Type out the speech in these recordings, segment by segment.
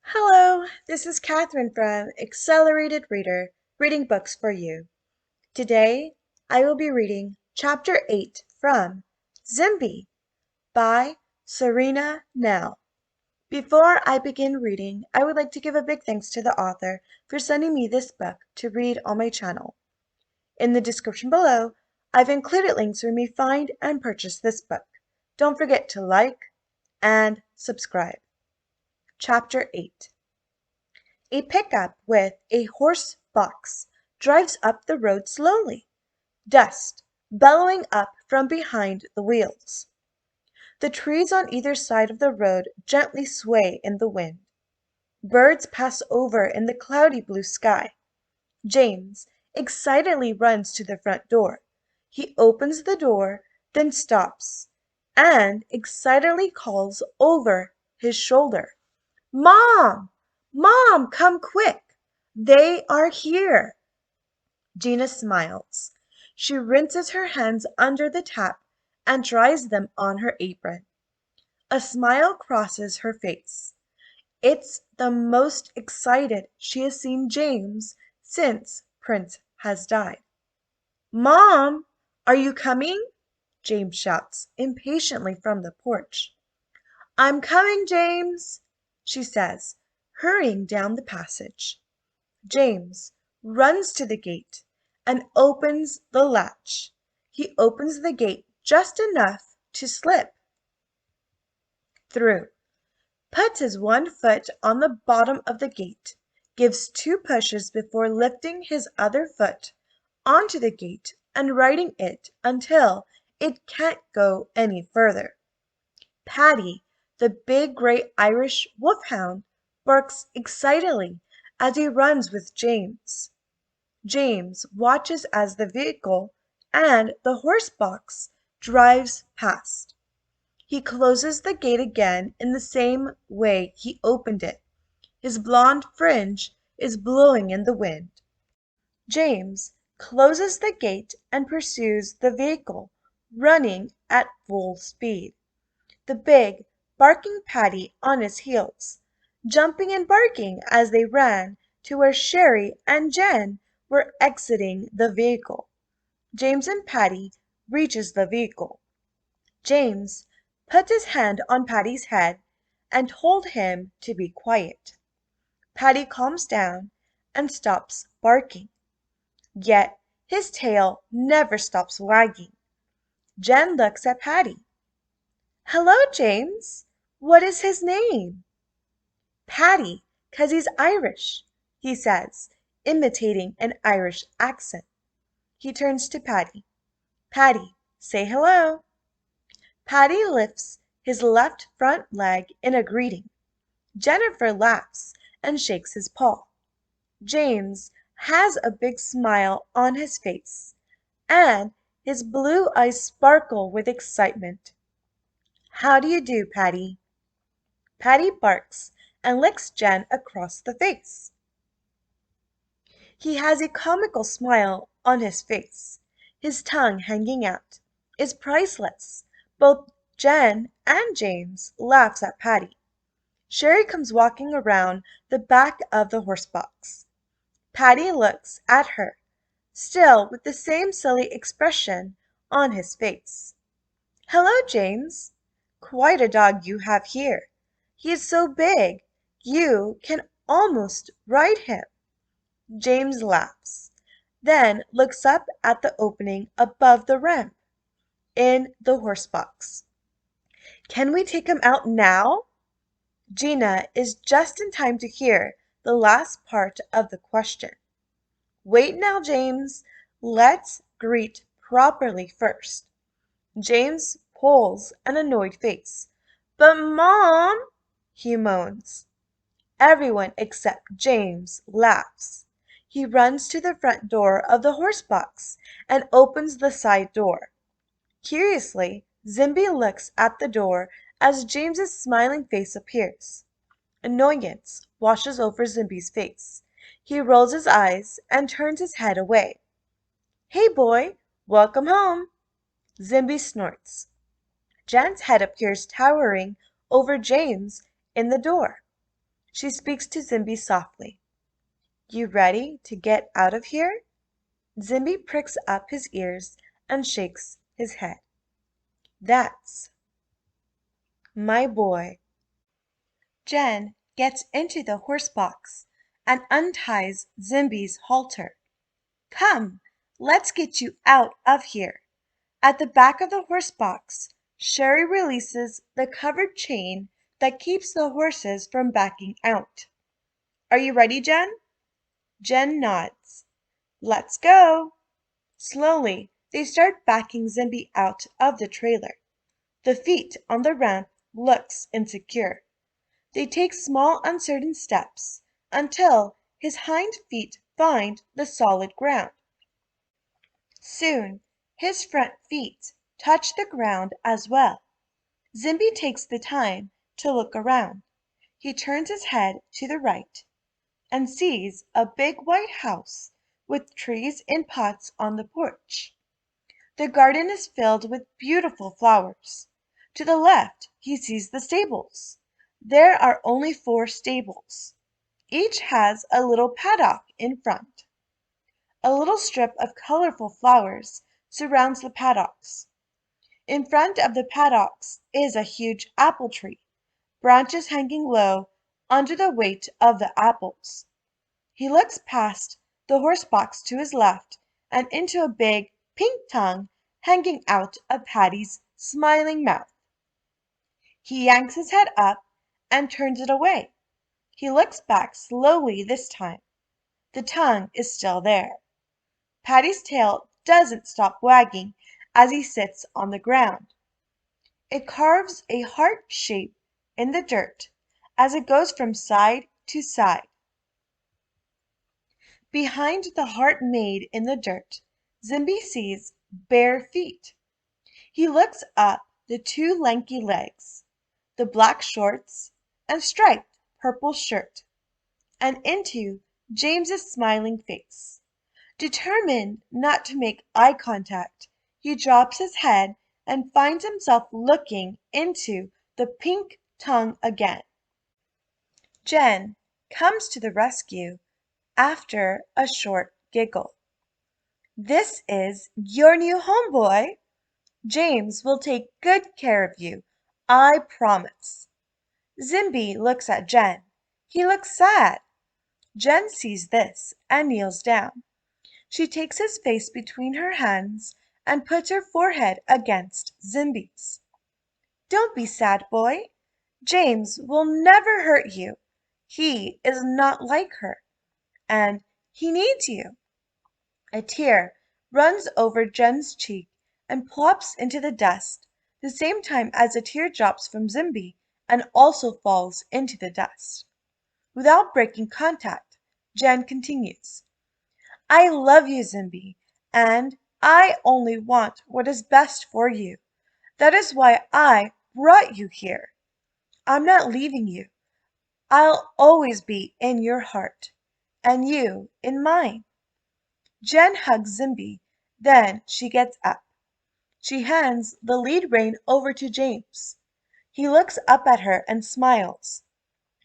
Hello, this is Catherine from Accelerated Reader, reading books for you. Today, I will be reading Chapter 8 from Zimbie by Surina Nel. Before I begin reading, I would like to give a big thanks to the author for sending me this book to read on my channel. In the description below, I've included links where you may find and purchase this book. Don't forget to like and subscribe. Chapter 8. A pickup with a horse box drives up the road slowly, dust bellowing up from behind the wheels. The trees on either side of the road gently sway in the wind. Birds pass over in the cloudy blue sky. James excitedly runs to the front door. He opens the door, then stops, and excitedly calls over his shoulder, "Mom! Mom, come quick! They are here!" Gina smiles. She rinses her hands under the tap and dries them on her apron. A smile crosses her face. It's the most excited she has seen James since Prince has died. "Mom, are you coming?" James shouts impatiently from the porch. "I'm coming, James," she says, hurrying down the passage. James runs to the gate and opens the latch. He opens the gate just enough to slip through, puts his one foot on the bottom of the gate, gives two pushes before lifting his other foot onto the gate and righting it until it can't go any further. Paddy, the big gray Irish wolfhound, barks excitedly as he runs with James. James watches as the vehicle and the horse box drives past. He closes the gate again in the same way he opened it. His blonde fringe is blowing in the wind. James closes the gate and pursues the vehicle, running at full speed, the big, barking Paddy on his heels, jumping and barking as they ran to where Sherry and Jen were exiting the vehicle. James and Paddy reaches the vehicle. James puts his hand on Paddy's head and told him to be quiet. Paddy calms down and stops barking. Yet his tail never stops wagging. Jen looks at Paddy. "Hello, James. What is his name?" "Paddy, 'cause he's Irish," he says, imitating an Irish accent. He turns to Paddy. "Paddy, say hello." Paddy lifts his left front leg in a greeting. Jennifer laughs and shakes his paw. James has a big smile on his face, and his blue eyes sparkle with excitement. "How do you do, Paddy?" Paddy barks and licks Jen across the face. He has a comical smile on his face. His tongue hanging out is priceless. Both Jen and James laughs at Paddy. Sherry comes walking around the back of the horse box. Paddy looks at her, still with the same silly expression on his face. "Hello, James. Quite a dog you have here. He is so big you can almost ride him." James laughs, then looks up at the opening above the ramp in the horse box. "Can we take him out now?" Gina is just in time to hear the last part of the question. "Wait now, James. Let's greet properly first." James pulls an annoyed face. "But, Mom," he moans. Everyone except James laughs. He runs to the front door of the horse box and opens the side door. Curiously, Zimbie looks at the door as James's smiling face appears. Annoyance washes over Zimbie's face. He rolls his eyes and turns his head away. "Hey, boy, welcome home." Zimbie snorts. Jen's head appears towering over James in the door. She speaks to Zimbie softly. You ready to get out of here? Zimbie pricks up his ears and shakes his head. That's my boy. Jen gets into the horse box and unties Zimbie's halter. Come, let's get you out of here. At the back of the horse box, Sherry releases the covered chain that keeps the horses from backing out. Are you ready, Jen? Jen nods. Let's go. Slowly, they start backing Zimbie out of the trailer. The feet on the ramp looks insecure. They take small uncertain steps until his hind feet find the solid ground. Soon his front feet touch the ground as well. Zimbie takes the time to look around. He turns his head to the right and sees a big white house with trees in pots on the porch. The garden is filled with beautiful flowers. To the left he sees the stables. There are only 4 stables. Each has a little paddock in front. A little strip of colorful flowers surrounds the paddocks. In front of the paddocks is a huge apple tree, branches hanging low under the weight of the apples. He looks past the horse box to his left and into a big pink tongue hanging out of Patty's smiling mouth. He yanks his head up and turns it away. He looks back slowly this time. The tongue is still there. Patty's tail doesn't stop wagging as he sits on the ground. It carves a heart shape in the dirt as it goes from side to side. Behind the heart made in the dirt, Zimbie sees bare feet. He looks up the 2 lanky legs, the black shorts and striped purple shirt, and into James's smiling face. Determined not to make eye contact, he drops his head and finds himself looking into the pink tongue again. Jen comes to the rescue after a short giggle. This is your new home, boy. James will take good care of you, I promise. Zimbie looks at Jen. He looks sad. Jen sees this and kneels down. She takes his face between her hands and puts her forehead against Zimbie's. Don't be sad, boy. James will never hurt you. He is not like her, and he needs you. A tear runs over Jen's cheek and plops into the dust, the same time as a tear drops from Zimbie and also falls into the dust. Without breaking contact, Jen continues. I love you, Zimbie, and I only want what is best for you. That is why I brought you here. I'm not leaving you. I'll always be in your heart, and you in mine. Jen hugs Zimbie, then she gets up. She hands the lead rein over to James. He looks up at her and smiles.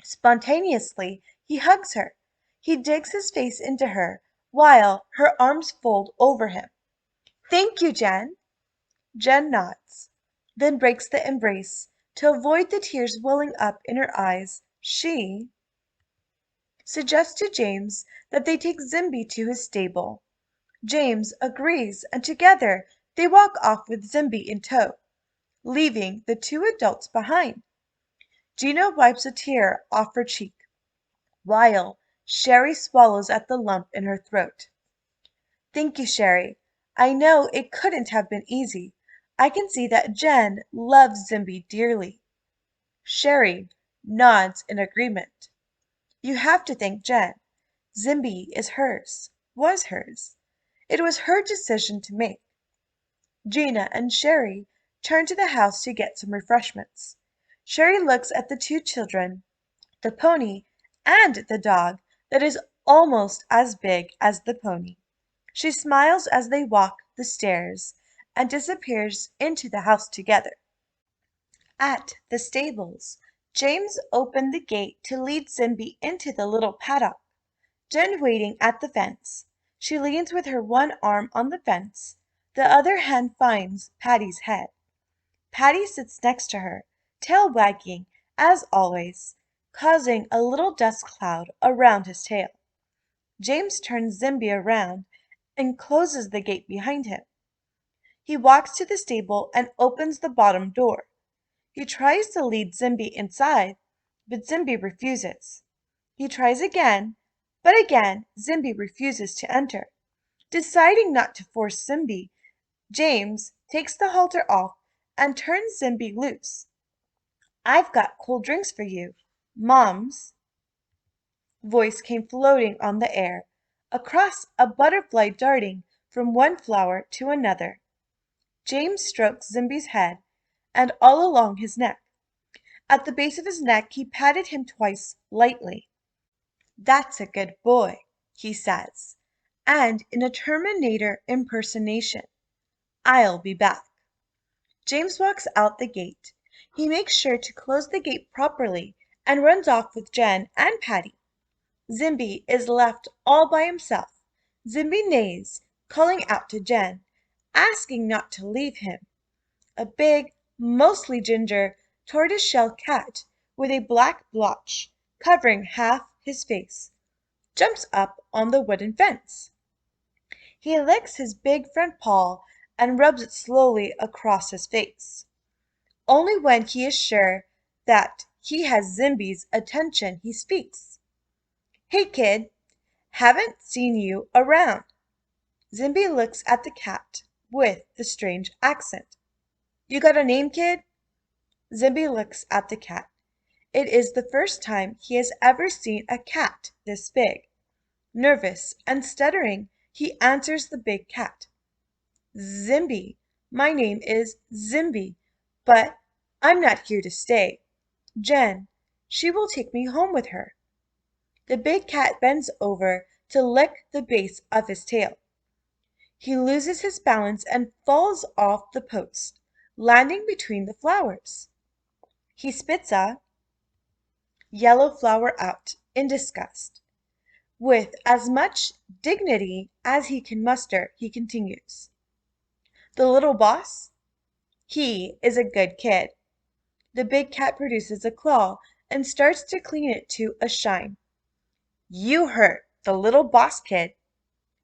Spontaneously, he hugs her. He digs his face into her while her arms fold over him. Thank you, Jen. Jen nods, then breaks the embrace. To avoid the tears welling up in her eyes, she suggests to James that they take Zimbie to his stable. James agrees, and together they walk off with Zimbie in tow, leaving the 2 adults behind. Gina wipes a tear off her cheek, while Sherry swallows at the lump in her throat. Thank you, Sherry. I know it couldn't have been easy. I can see that Jen loves Zimbie dearly. Sherry nods in agreement. You have to thank Jen. Zimbie is hers, was hers. It was her decision to make. Gina and Sherry turn to the house to get some refreshments. Sherry looks at the 2 children, the pony, and the dog that is almost as big as the pony. She smiles as they walk the stairs and disappears into the house together. At the stables, James opened the gate to lead Zimbie into the little paddock. Jen waiting at the fence. She leans with her one arm on the fence. The other hand finds Patty's head. Patty sits next to her, tail wagging, as always, causing a little dust cloud around his tail. James turns Zimbie around and closes the gate behind him. He walks to the stable and opens the bottom door. He tries to lead Zimbie inside, but Zimbie refuses. He tries again, but again Zimbie refuses to enter. Deciding not to force Zimbie, James takes the halter off and turns Zimbie loose. "I've got cold drinks for you, Mom's" voice came floating on the air, across a butterfly darting from one flower to another. James stroked Zimbie's head and all along his neck. At the base of his neck he patted him twice lightly. "That's a good boy," he says, and in a Terminator impersonation, "I'll be back." James walks out the gate. He makes sure to close the gate properly and runs off with Jen and Patty. Zimbie is left all by himself. Zimbie neighs, calling out to Jen, asking not to leave him. A big, mostly ginger, tortoise-shell cat with a black blotch covering half his face jumps up on the wooden fence. He licks his big front paw and rubs it slowly across his face. Only when he is sure that he has Zimbie's attention he speaks. "Hey, kid, haven't seen you around." Zimbie looks at the cat with the strange accent. "You got a name, kid?" Zimbie looks at the cat. It is the first time he has ever seen a cat this big. Nervous and stuttering, he answers the big cat. "Zimbie. My name is Zimbie, but I'm not here to stay. Jen, she will take me home with her." The big cat bends over to lick the base of his tail. He loses his balance and falls off the post, landing between the flowers. He spits a yellow flower out in disgust. With as much dignity as he can muster, he continues. "The little boss? He is a good kid." The big cat produces a claw and starts to clean it to a shine. "You hurt the little boss kid."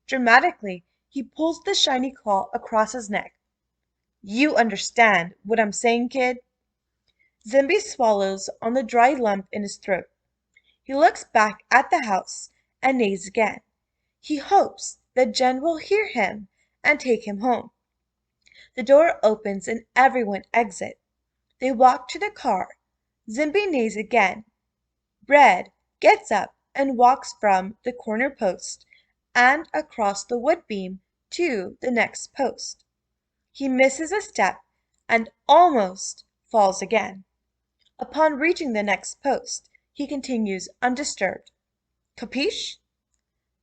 Dramatically, he pulls the shiny claw across his neck. "You understand what I'm saying, kid?" Zimbie swallows on the dry lump in his throat. He looks back at the house and neighs again. He hopes that Jen will hear him and take him home. The door opens and everyone exits. They walk to the car. Zimbie neighs again. Red gets up and walks from the corner post and across the wood beam to the next post. He misses a step and almost falls again. Upon reaching the next post, he continues undisturbed. "Capiche?"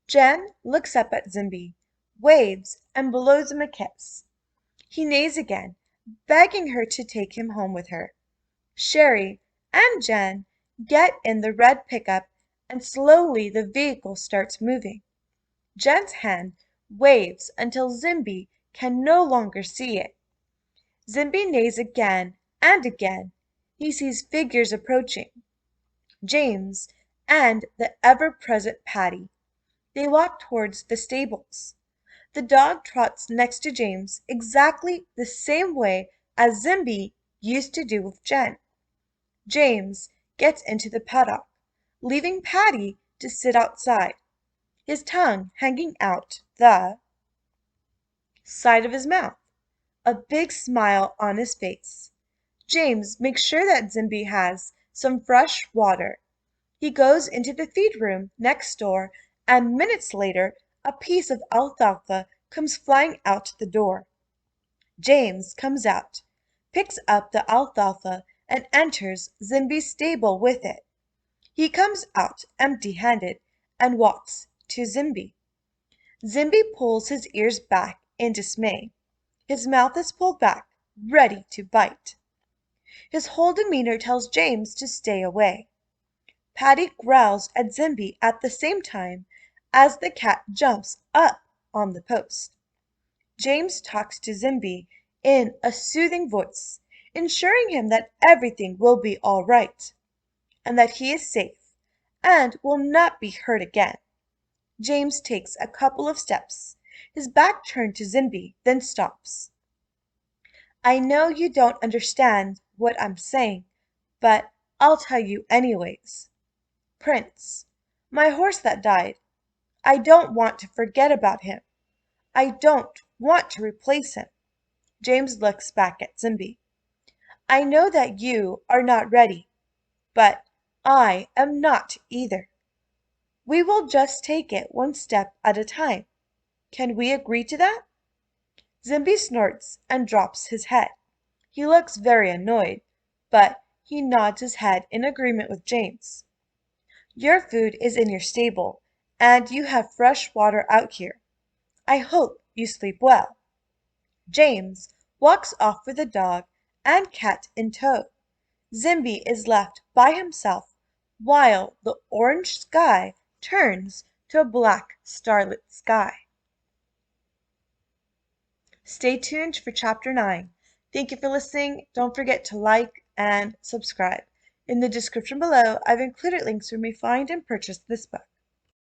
Jen looks up at Zimbie, waves, and blows him a kiss. He neighs again, begging her to take him home with her. Sherry and Jen get in the red pickup and slowly the vehicle starts moving. Jen's hand waves until Zimbie can no longer see it. Zimbie neighs again and again. He sees figures approaching. James and the ever-present Patty. They walk towards the stables. The dog trots next to James exactly the same way as Zimbie used to do with Jen. James gets into the paddock, leaving Patty to sit outside, his tongue hanging out the side of his mouth, a big smile on his face. James makes sure that Zimbie has some fresh water. He goes into the feed room next door, and minutes later a piece of alfalfa comes flying out the door. James comes out, picks up the alfalfa, and enters Zimbie's stable with it. He comes out empty-handed and walks to Zimbie. Zimbie pulls his ears back in dismay. His mouth is pulled back, ready to bite. His whole demeanor tells James to stay away. Paddy growls at Zimbie at the same time as the cat jumps up on the post. James talks to Zimbie in a soothing voice, ensuring him that everything will be all right, and that he is safe and will not be hurt again. James takes a couple of steps, his back turned to Zimbie, then stops. I know you don't understand what I'm saying, but I'll tell you anyways. Prince, my horse that died. I don't want to forget about him. I don't want to replace him. James looks back at Zimbie. I know that you are not ready, but I am not either. We will just take it one step at a time. Can we agree to that? Zimbie snorts and drops his head. He looks very annoyed, but he nods his head in agreement with James. Your food is in your stable, and you have fresh water out here. I hope you sleep well. James walks off with the dog and cat in tow. Zimbie is left by himself while the orange sky turns to a black starlit sky. Stay tuned for Chapter 9. Thank you for listening. Don't forget to like and subscribe. In the description below, I've included links where you may find and purchase this book.